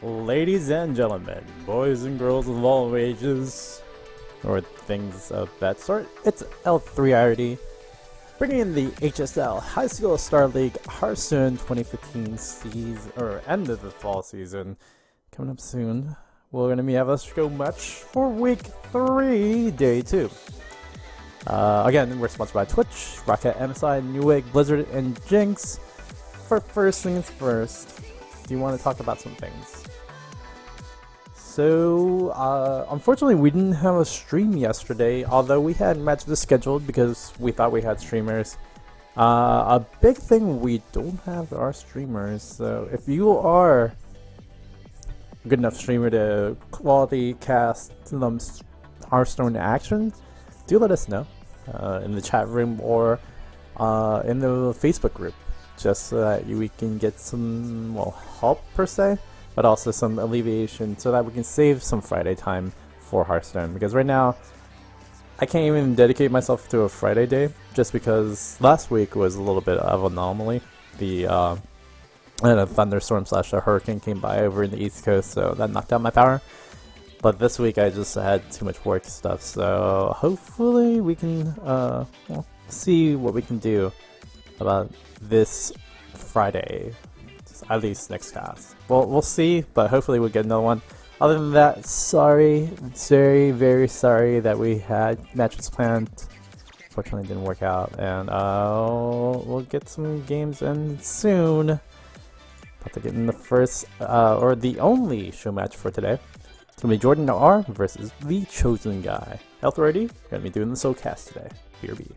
Ladies and gentlemen, boys and girls of all ages, or things of that sort, it's L3RD, bringing in the HSL High School Star League Hearthstone 2015 season, or end of the fall season, coming up soon. We're going to have a show match for week 3, day 2. Again, we're sponsored by Twitch, Rocket, MSI, Newegg, Blizzard, and Jinx. For first things first, do you want to talk about some things? So, unfortunately, we didn't have a stream yesterday, although we had matches scheduled because we thought we had streamers. A big thing we don't have are streamers, so if you are a good enough streamer to quality cast some Hearthstone action, do let us know in the chat room or in the Facebook group, just so that we can get some, help per se, but also some alleviation so that we can save some Friday time for Hearthstone. Because right now, I can't even dedicate myself to a Friday day just because last week was a little bit of an anomaly. And a thunderstorm / a hurricane came by over in the East Coast, so that knocked out my power. But this week I just had too much work stuff, so hopefully we can see what we can do about this Friday, at least next cast. Well, we'll see, but hopefully we'll get another one. Other than that, sorry, very, very sorry that we had matches planned. Fortunately, it didn't work out, and we'll get some games in soon. About to get in the first, or the only show match for today. It's gonna be Jordan R versus the Chosen Guy. Health ready? Gonna be doing the soul cast today. Here be.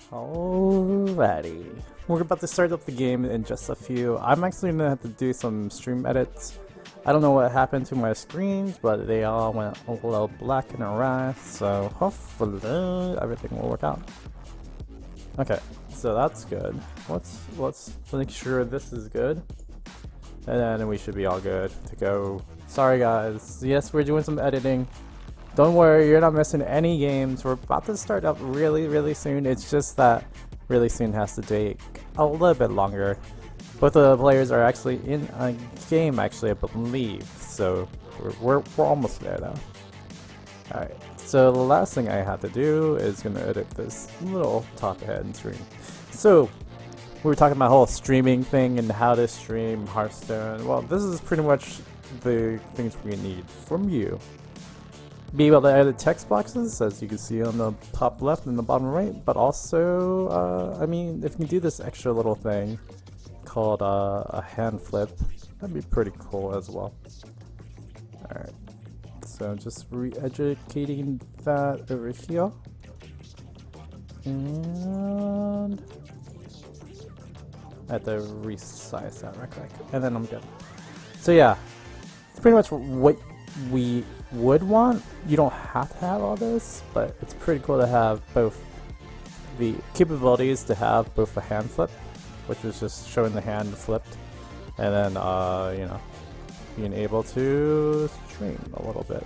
Alrighty, we're about to start up the game in just a few. I'm actually gonna have to do some stream edits. I don't know what happened to my screens, but they all went a little black and awry, so hopefully everything will work out. Okay, so that's good. Let's make sure this is good, and then we should be all good to go. Sorry guys, yes, we're doing some editing. Don't worry, you're not missing any games. We're about to start up really soon. It's just that really soon has to take a little bit longer. Both of the players are actually in a game, actually, I believe. So we're almost there now. Alright, so the last thing I have to do is gonna edit this little top ahead and stream. So we were talking about the whole streaming thing and how to stream Hearthstone. Well, this is pretty much the things we need from you. Be able to edit text boxes, as you can see on the top left and the bottom right, but also, I mean, if you can do this extra little thing called a hand flip, that'd be pretty cool as well. Alright, so just re-educating that over here. And I have to resize that right quick, and then I'm good. So yeah, it's pretty much what we would want. You don't have to have all this, but it's pretty cool to have both the capabilities to have both a hand flip, which is just showing the hand flipped, and then you know, being able to stream a little bit.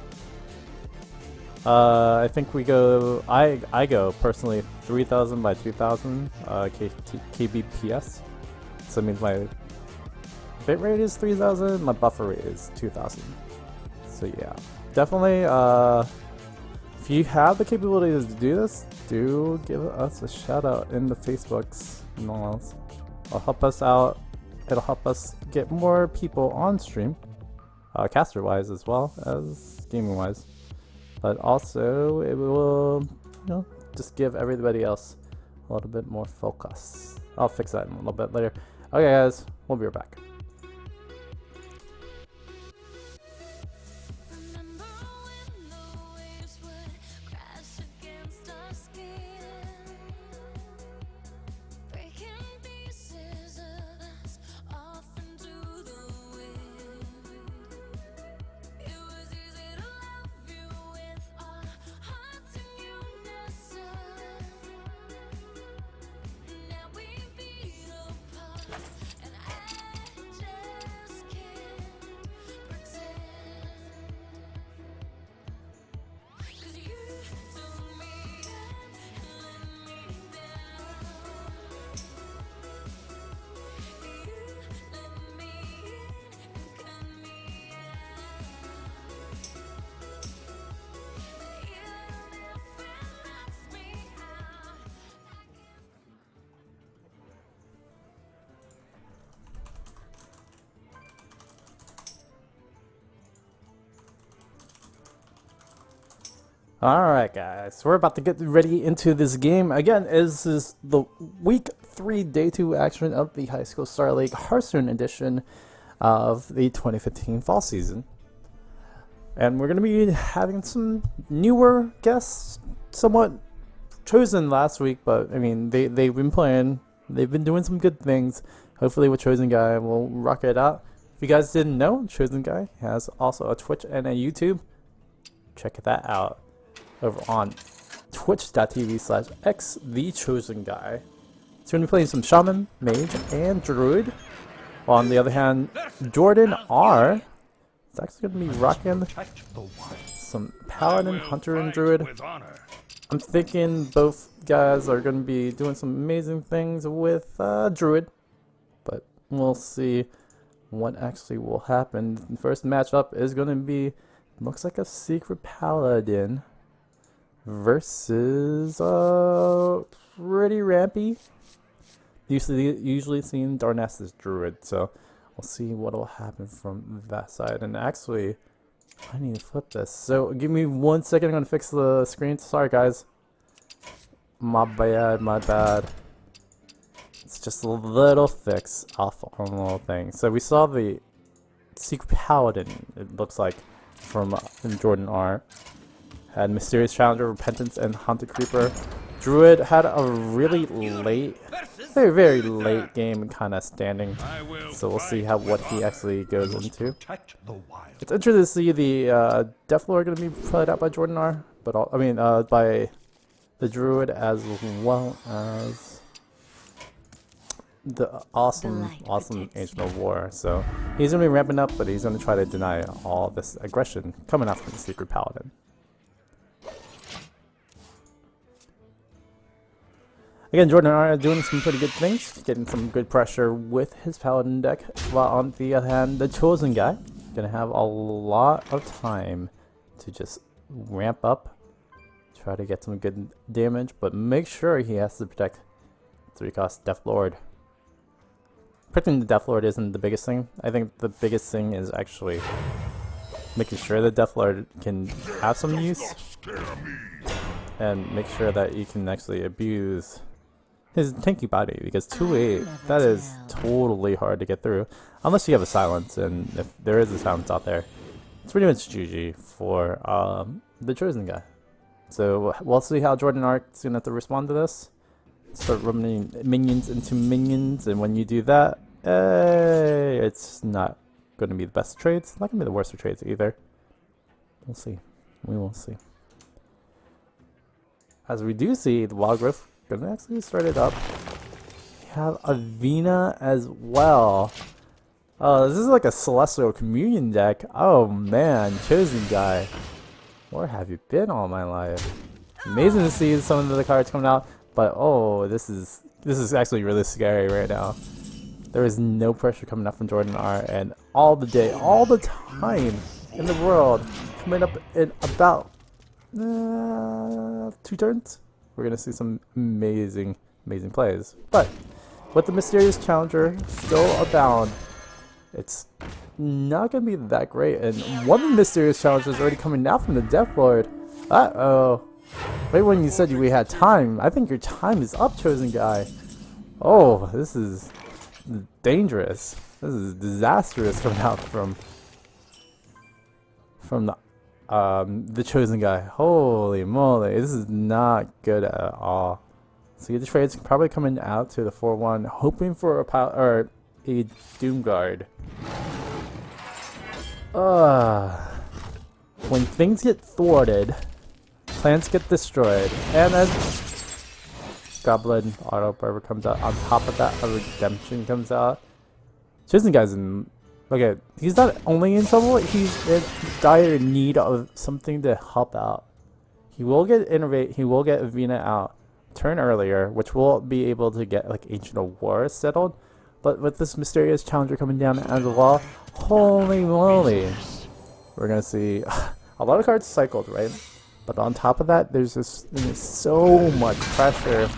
I think we go. I go personally 3000 by 2000 kbps. So it means my bitrate is 3000, my buffer rate is 2000. So yeah, definitely. If you have the capabilities to do this, do give us a shout out in the Facebooks and all else. It'll help us out. It'll help us get more people on stream, caster wise as well as gaming wise. But also it will, you know, just give everybody else a little bit more focus. I'll fix that in a little bit later. Okay guys, we'll be right back. Alright guys, we're about to get ready into this game. Again, this is the week 3 day 2 action of the High School Star League Hearthstone edition of the 2015 fall season. And we're going to be having some newer guests, somewhat chosen last week, but I mean, they've been playing, they've been doing some good things. Hopefully with Chosen Guy will rock it out. If you guys didn't know, Chosen Guy has also a Twitch and a YouTube. Check that out over on twitch.tv/xthechosenguy. So we're going to be playing some Shaman, Mage, and Druid. While on the other hand, Jordan R is actually going to be rocking some Paladin, Hunter, and Druid. I'm thinking both guys are going to be doing some amazing things with Druid, but we'll see what actually will happen. The first matchup is going to be, looks like a Secret Paladin versus pretty rampy. Usually seen Darnassus Druid, so we'll see what will happen from that side. And actually, I need to flip this. So give me 1 second. I'm gonna fix the screen. Sorry guys. My bad. It's just a little fix off on a little thing. So we saw the Secret Paladin, it looks like, from Jordan R. Had Mysterious Challenger, Repentance, and Haunted Creeper. Druid had a really late, very late game kind of standing. So we'll see what he actually goes into. It's interesting to see the Deathlord going to be played out by Jordan R. But by the Druid as well as the awesome Ancient of War. So he's going to be ramping up, but he's going to try to deny all this aggression coming out from the Secret Paladin. Again, Jordan R doing some pretty good things, getting some good pressure with his Paladin deck, while on the other hand, the Chosen guy gonna have a lot of time to just ramp up, try to get some good damage, but make sure he has to protect 3-cost Death Lord. Protecting the Death Lord isn't the biggest thing. I think the biggest thing is actually making sure the Death Lord can have some use, and make sure that you can actually abuse his tanky body, because 2-8, that is totally hard to get through, unless you have a silence, and if there is a silence out there, it's pretty much GG for the Chosen guy. So we'll see how Jordan Ark's gonna have to respond to this. Start running minions into minions, and when you do that, it's not gonna be the best of trades, not gonna be the worst of trades either. We'll see. We will see. As we do see, the Wild Growth gonna actually start it up. We have Avina as well. Oh, this is like a Celestial Communion deck. Oh man, Chosen guy. Where have you been all my life? Amazing to see some of the cards coming out, but oh, this is actually really scary right now. There is no pressure coming up from Jordan R, and all the time in the world, coming up in about 2 turns, we're gonna see some amazing plays. But with the Mysterious Challenger still abound, it's not gonna be that great. And one of the Mysterious Challengers already coming out from the Death Lord. Uh-oh. Right when you said we had time, I think your time is up, Chosen guy. Oh, this is dangerous. This is disastrous coming out from the Chosen guy. Holy moly, this is not good at all. So the trade's probably coming out to the 4-1, hoping for a Doomguard. When things get thwarted, plans get destroyed, and then Goblin Auto Barber comes out. On top of that, a Redemption comes out. Chosen guy's in. Okay, he's not only in trouble, he's in dire need of something to help out. He will get Innovate, he will get Avina out turn earlier, which will be able to get like Ancient of War settled. But with this Mysterious Challenger coming down as well, holy moly, we're gonna see a lot of cards cycled, right? But on top of that, there's so much pressure.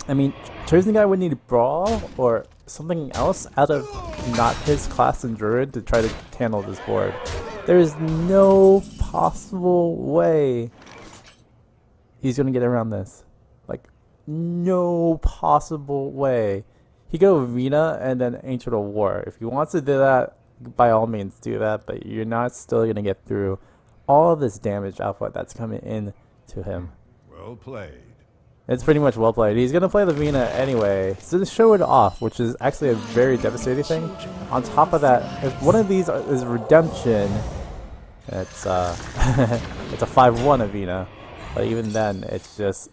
I mean, Chosen guy would need a Brawl or something else out of not his class and Druid to try to handle this board. There is no possible way he's gonna get around this. Like, no possible way. He go Arena and then Ancient of War. If he wants to do that, by all means do that, but you're not still gonna get through all of this damage output that's coming in to him. Well played. It's pretty much well played. He's gonna play the Vina anyway, so to show it off, which is actually a very devastating thing. On top of that, if one of these is Redemption, it's it's a 5-1 Avina, but even then, it's just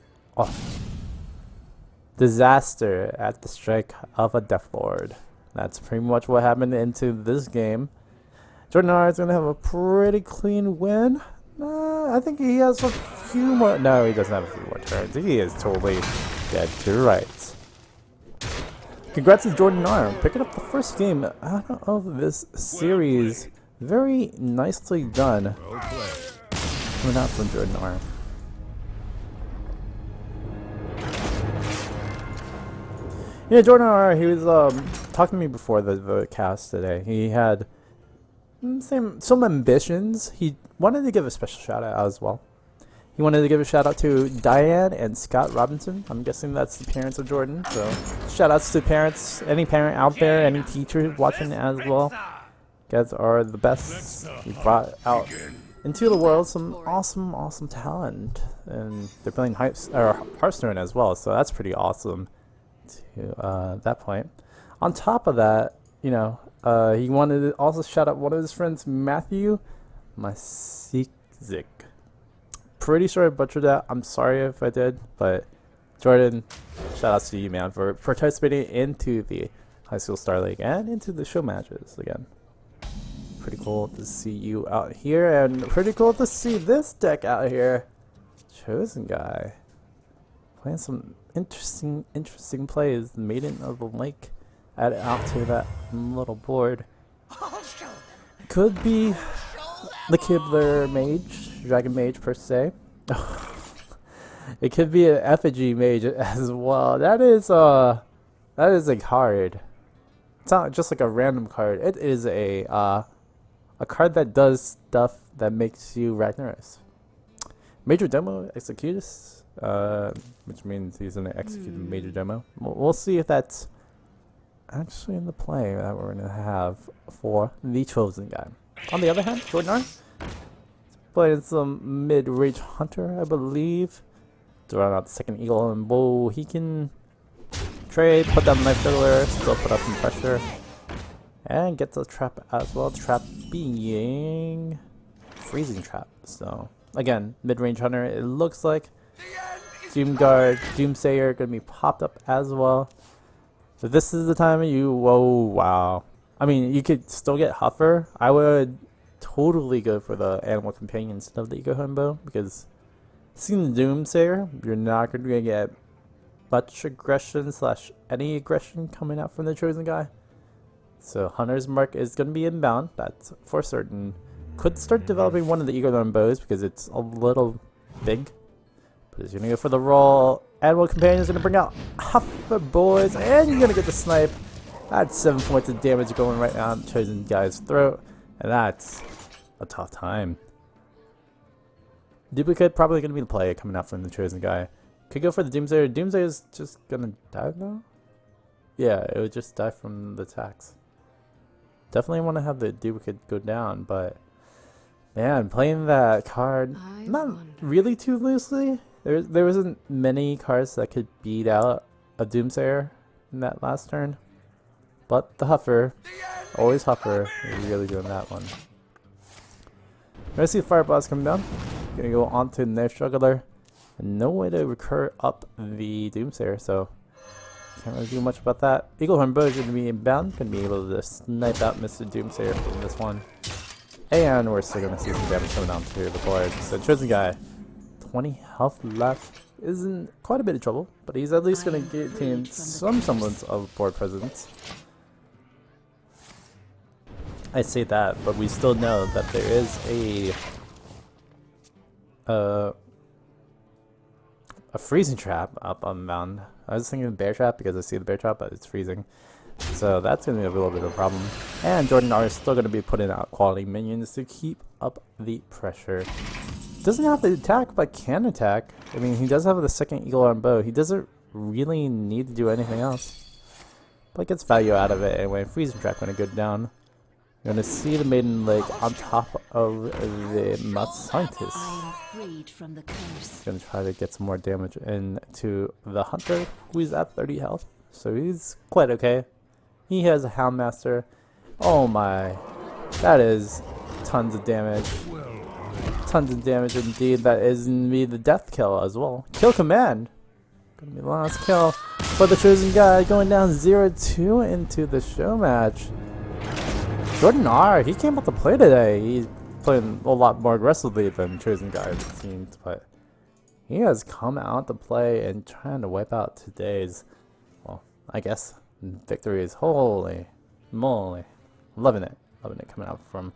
disaster at the strike of a Death Lord. That's pretty much what happened into this game. Jordan R is gonna have a pretty clean win. I think he has a few more. No, he doesn't have a few more turns. He is totally dead to rights. Congrats to Jordan R, picking up the first game out of this series. Very nicely done. Coming out from Jordan R. Yeah, Jordan R, he was talking to me before the cast today. He had some ambitions. He wanted to give a special shout out as well. He wanted to give a shout out to Diane and Scott Robinson. I'm guessing that's the parents of Jordan. So shout outs to parents, any parent out there, any teacher watching as well. You guys are the best. You brought out into the world some awesome talent, and they're playing Hearthstone as well. So that's pretty awesome. To that point. On top of that, you know, he wanted to also shout out one of his friends, Matthew Masikzik. Pretty sure I butchered that. I'm sorry if I did, but Jordan, shout outs to you, man, for participating into the High School Star League and into the show matches again. Pretty cool to see you out here, and pretty cool to see this deck out here. Chosen guy playing some interesting plays. Maiden of the Lake added out to that little board. Could be the Kibler Mage, Dragon Mage per se. It could be an effigy mage as well. That is a card. It's not just like a random card. It is a card that does stuff that makes you Ragnaros. Major Demo Executus, which means he's gonna execute the Major Demo. We'll see if that's actually in the play that we're gonna have for the Chosen guy. On the other hand, Jordan R playing some mid-range hunter, I believe. To run out the second eagle and bow, he can trade, put down knife juggler, still put up some pressure, and get the trap as well. Trap being freezing trap. So again, mid-range hunter. It looks like Doomguard, Doomsayer gonna be popped up as well. So this is the time you. Whoa, wow. I mean, you could still get Huffer. I would totally go for the animal companion instead of the Eco Bow because seeing the Doomsayer, you're not going to get much aggression / any aggression coming out from the Chosen guy. So Hunter's Mark is going to be inbound, that's for certain. Could start developing one of the Eagle bows because it's a little big. But he's going to go for the roll. Animal companion is going to bring out Huffer boys, and you're going to get the snipe. That's 7 points of damage going right down the Chosen guy's throat, and that's a tough time. Duplicate probably going to be the play coming out from the Chosen guy. Could go for the Doomsayer. Doomsayer is just going to die though? Yeah, it would just die from the attacks. Definitely want to have the duplicate go down, but man, playing that card not really too loosely. There wasn't many cards that could beat out a Doomsayer in that last turn. But the Huffer, always Huffer, really doing that one. We're gonna see the Fireboss coming down. Gonna go on to Knife Juggler. And no way to recur up the Doomsayer, so can't really do much about that. Eaglehorn Bow is gonna be inbound, gonna be able to snipe out Mr. Doomsayer from this one. And we're still gonna see some damage coming down to the board. So Chosen guy, 20 health left. Is in quite a bit of trouble, but he's at least gonna gain some semblance of board presence. I say that, but we still know that there is a freezing trap up on the mountain. I was thinking bear trap because I see the bear trap, but it's freezing. So that's going to be a little bit of a problem. And Jordan R is still going to be putting out quality minions to keep up the pressure. Doesn't have to attack, but can attack. I mean, he does have the second eagle on bow. He doesn't really need to do anything else. But gets value out of it anyway. Freezing trap going to go down. You're going to see the Maiden Lake on top of the Mud Scientist. Going to try to get some more damage into the Hunter, who is at 30 health. So he's quite okay. He has a Houndmaster. Oh my. That is tons of damage. Tons of damage indeed. That is going to be the death kill as well. Kill command. Going to be the last kill for the Chosen guy. Going down 0-2 into the show match. Jordan R, he came out to play today. He's playing a lot more aggressively than Chosen guy, it seems, but he has come out to play and trying to wipe out today's, well, I guess, victories. Holy moly. Loving it coming out from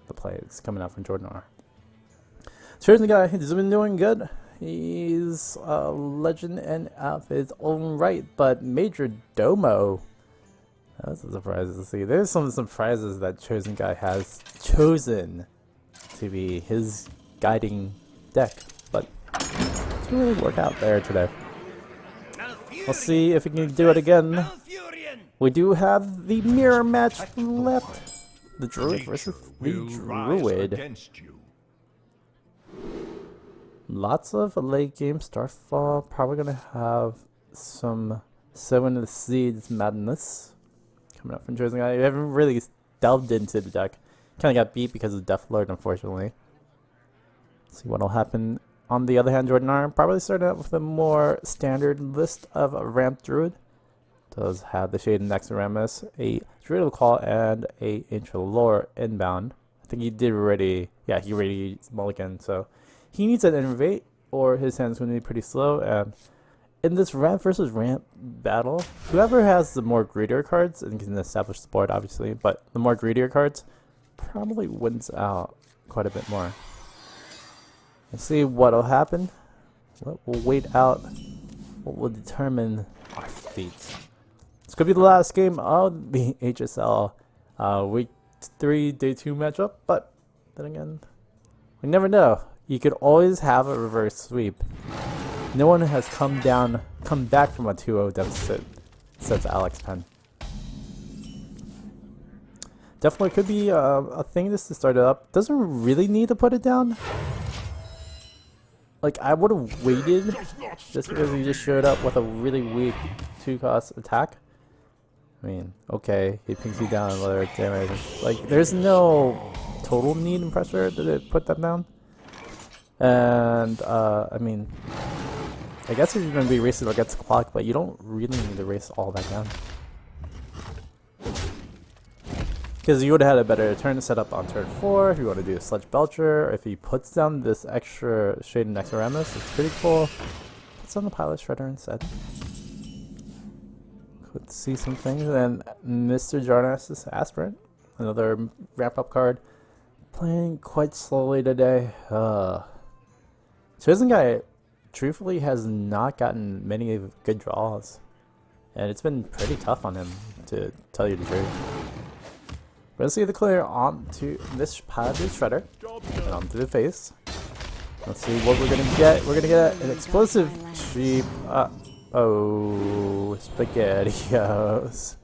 the plays, coming out from Jordan R. Chosen guy, he's been doing good. He's a legend and of his own right, but Major Domo. That's a surprise to see. There's some surprises that Chosen guy has chosen to be his guiding deck, but it didn't really work out there today. We'll see if we can do it again. We do have the mirror match left. The Druid versus the Druid. Lots of late game Starfall. Probably gonna have some Sowing of the Seeds madness coming up from Chosen guy. We haven't really delved into the deck. Kind of got beat because of Death Lord, unfortunately. See what'll happen. On the other hand, Jordan R probably started out with a more standard list of Ramp Druid. Does have the Shade Next Ramus, a Druid of Call, and a Ancient Lore inbound. I think he did already. Yeah, he already mulligan, so he needs an Innervate or his hand's going to be pretty slow. And in this ramp versus ramp battle, whoever has the more greedier cards and can establish the board, obviously, but the more greedier cards probably wins out quite a bit more. Let's see what'll happen. We'll wait out what will determine our fate. This could be the last game of the HSL Week 3 Day 2 matchup, but then again, we never know. You could always have a reverse sweep. No one has come back from a 2-0 deficit, says Alex Penn. Definitely could be a thing just to start it up. Doesn't really need to put it down. Like, I would have waited just because he just showed up with a really weak 2-cost attack. I mean, okay, he pings you down and let it damage. Like, there's no total need and pressure to put that down. And, I mean, I guess if you're going to be racing against the clock, but you don't really need to race all that down. Because you would have had a better turn setup on turn 4 if you want to do a Sludge Belcher. If he puts down this extra Shade and Exoramus, it's pretty cool. Puts on the Pilot Shredder instead. Could see some things. And Mr. Jarnas's Aspirant, another ramp-up card. Playing quite slowly today. Chosen Guy, truthfully, has not gotten many good draws. And it's been pretty tough on him, to tell you the truth. Let's see the clear onto this Pilot Shredder and onto the face. Let's see what we're gonna get. We're gonna get an explosive sheep. Oh, SpaghettiOs.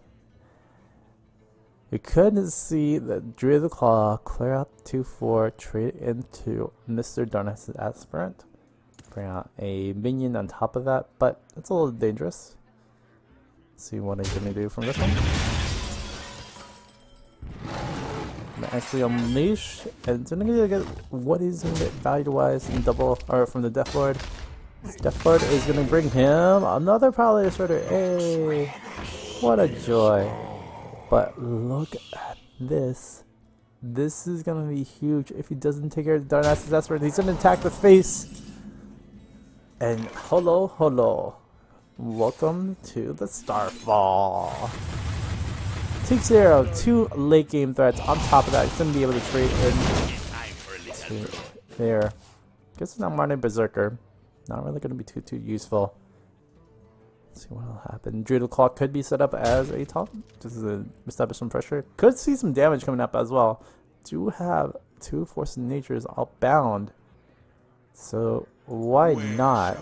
We could see the Druid of the Claw clear out 2/4, trade into Mr. Darnas's Aspirant. Bring out a minion on top of that, but it's a little dangerous. Let's see what he's gonna do from this one. Actually unleash, and it's gonna get what he's gonna get value wise in double or from the Death Lord. This Death Lord is gonna bring him another Pilot Shredder. Hey, what a joy! But look at this. This is gonna be huge if he doesn't take care of Darnas's Aspirant. He's gonna attack the face. And hello, welcome to the Starfall. Take 0, 2 late game threats. On top of that, he's going to be able to trade in to there. Guess not Martin Berserker. Not really going to be too useful. Let's see what will happen. Druid of the Claw could be set up as a top. Just to establish some pressure. Could see some damage coming up as well. Do have 2 Force of Natures outbound. So why not?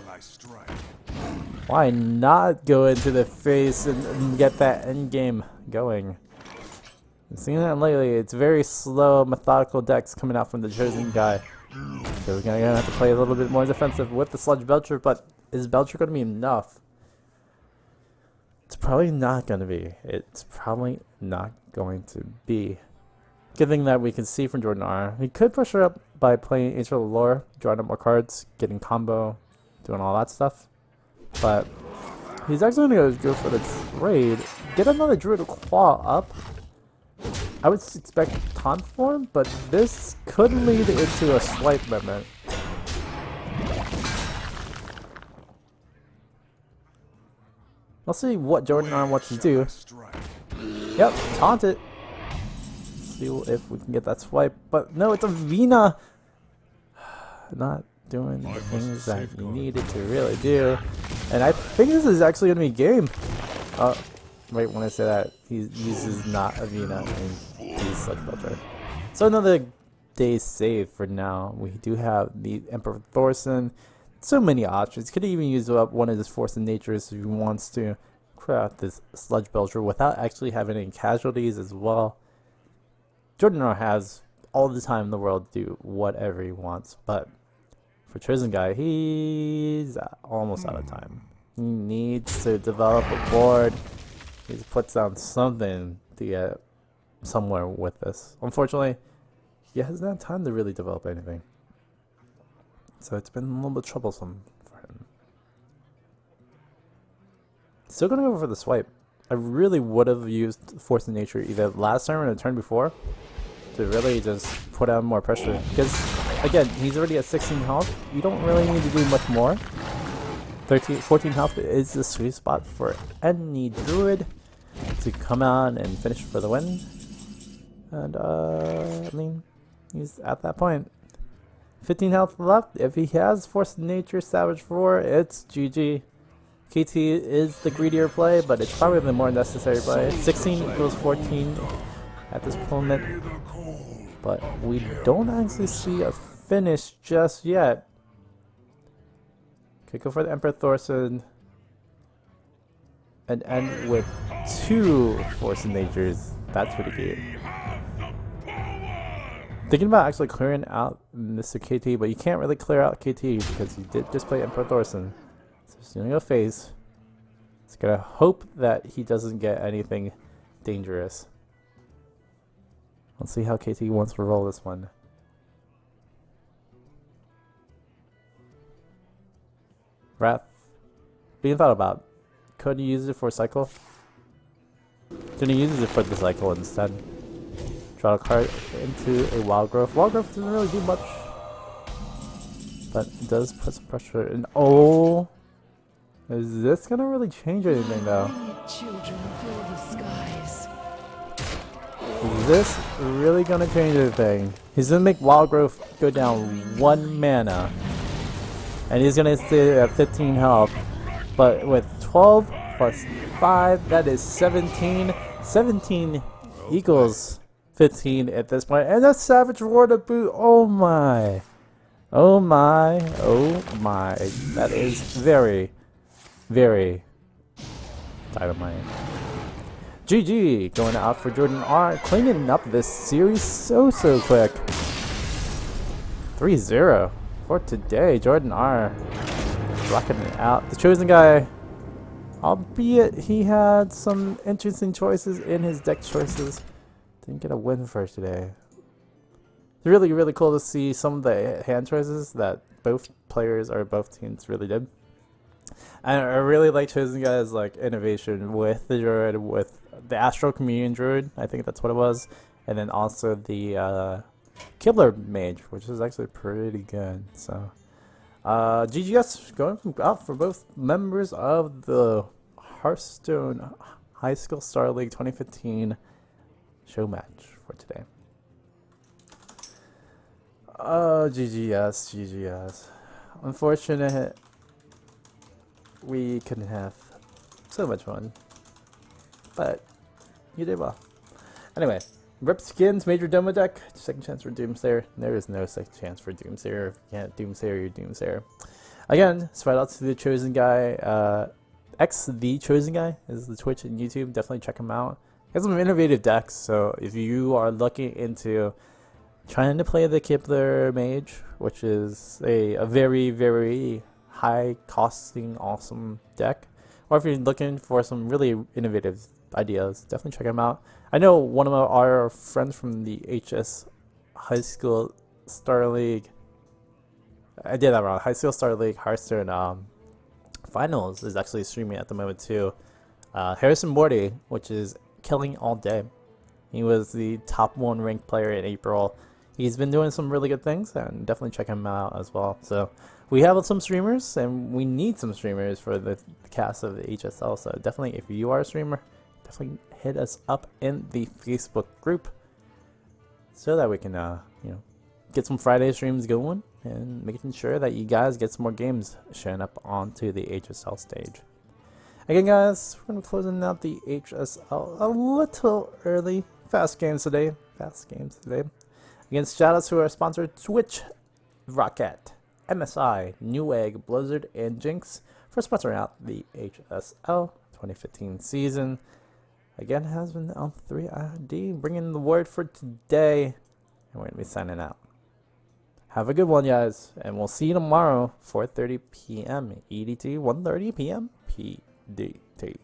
Why not go into the face and get that end game going? I've seen that lately. It's very slow, methodical decks coming out from the Chosen Guy. So we're gonna have to play a little bit more defensive with the Sludge Belcher, but is Belcher gonna be enough? It's probably not gonna be. It's probably not going to be. Good thing that we can see from Jordan R. He could pressure up by playing HSL Lore, drawing up more cards, getting combo, doing all that stuff. But he's actually going to go for the trade, get another Druid of Claw up. I would expect Taunt Form, but this could lead into a swipe limit. Let's see what Jordan R wants to do. Yep, taunt it. See if we can get that swipe. But no, it's a Vina. Not doing the things that you needed to really do. And I think this is actually going to be game. Wait, when I say that, this is not a Vina. He's Sludge Belcher. So another day save for now. We do have the Emperor Thorson. So many options. Could even use up one of his Force of Natures if he wants to craft this Sludge Belcher without actually having any casualties as well. Jordan R has all the time in the world to do whatever he wants, but for Chosen Guy, he's almost out of time. He needs to develop a board. He puts down something to get somewhere with this. Unfortunately, he hasn't had time to really develop anything. So it's been a little bit troublesome for him. Still gonna go for the swipe. I really would have used Force of Nature either last turn or the turn before to really just put out more pressure. Because again, he's already at 16 health. You don't really need to do much more. 14 health is the sweet spot for any druid to come out and finish for the win. And I mean, he's at that point. 15 health left. If he has Force of Nature, Savage Roar, it's GG. KT is the greedier play, but it's probably the more necessary play. 16 equals 14 at this moment. But we don't actually see a finish just yet. Could go for the Emperor Thorson and end with 2 Force of Natures. That's pretty good. Thinking about actually clearing out Mr. KT, but you can't really clear out KT because he did just play Emperor Thorson. So he's doing a phase. He's gonna hope that he doesn't get anything dangerous. Let's see how KT wants to roll this one. Wrath. Being thought about. Could he use it for cycle? Then he uses it for the cycle instead. Draw a card into a Wild Growth. Wild Growth doesn't really do much, but it does put some pressure in. Oh! Is this gonna really change anything though? Is this really gonna change anything? He's gonna make Wild Growth go down 1 mana. And he's gonna stay at 15 health. But with 12 plus 5, that is 17. 17 equals 15 at this point. And a Savage Roar to boot. Oh my. Oh my. Oh my. That is very, very dynamite. GG going out for Jordan R. Cleaning up this series so quick. 3-0 for today. Jordan R. rocking it out. The chosen guy, albeit he had some interesting choices in his deck choices, didn't get a win for today. It's really cool to see some of the hand choices that both players or both teams really did. And I really like chosen guys like innovation with the druid, with the Astral Communion druid, I think that's what it was, and then also the Killer Mage, which is actually pretty good. So GGS going out for both members of the Hearthstone High School Star League 2015 show match for today. GGS. Unfortunate we couldn't have so much fun, but you did well. Anyway, Rip Skins Major Demo deck, second chance for Doomsayer. There is no second chance for Doomsayer. If you can't Doomsayer, you're Doomsayer. Again, shout out to the Chosen Guy. The Chosen Guy is the Twitch and YouTube. Definitely check him out. He has some innovative decks, so if you are looking into trying to play the Kibler Mage, which is a very high costing awesome deck, or if you're looking for some really innovative ideas, definitely check him out. I know one of our friends from the HS High School Star League, I did that wrong, High School Star League Hearthstone Finals is actually streaming at the moment too. Harrison Morty, which is killing all day. He was the top 1 ranked player in April. He's been doing some really good things, and definitely check him out as well. So we have some streamers, and we need some streamers for the cast of the HSL. So definitely, if you are a streamer, definitely hit us up in the Facebook group so that we can, get some Friday streams going and making sure that you guys get some more games showing up onto the HSL stage. Again, guys, we're going to be closing out the HSL a little early. Fast games today. Again, shout outs to our sponsor, Twitch, Rocket, MSI, Newegg, Blizzard, and Jinx for sponsoring out the HSL 2015 season. Again, has been on 3ID, bringing the word for today, and we're going to be signing out. Have a good one, guys, and we'll see you tomorrow, 4:30 p.m. EDT, 1:30 p.m. PDT.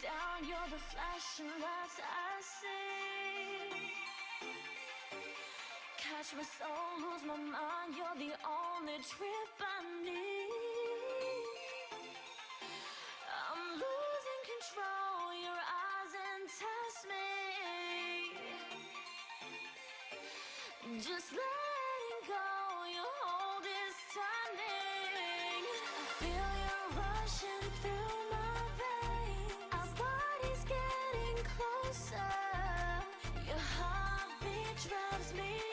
down, you're the flashing lights I see. Catch my soul, lose my mind, you're the only trip I need. I'm losing control, your eyes entice me. Just letting go, your hold is tightening. I feel you rushing through my veins. Our bodies getting closer. Your heartbeat drives me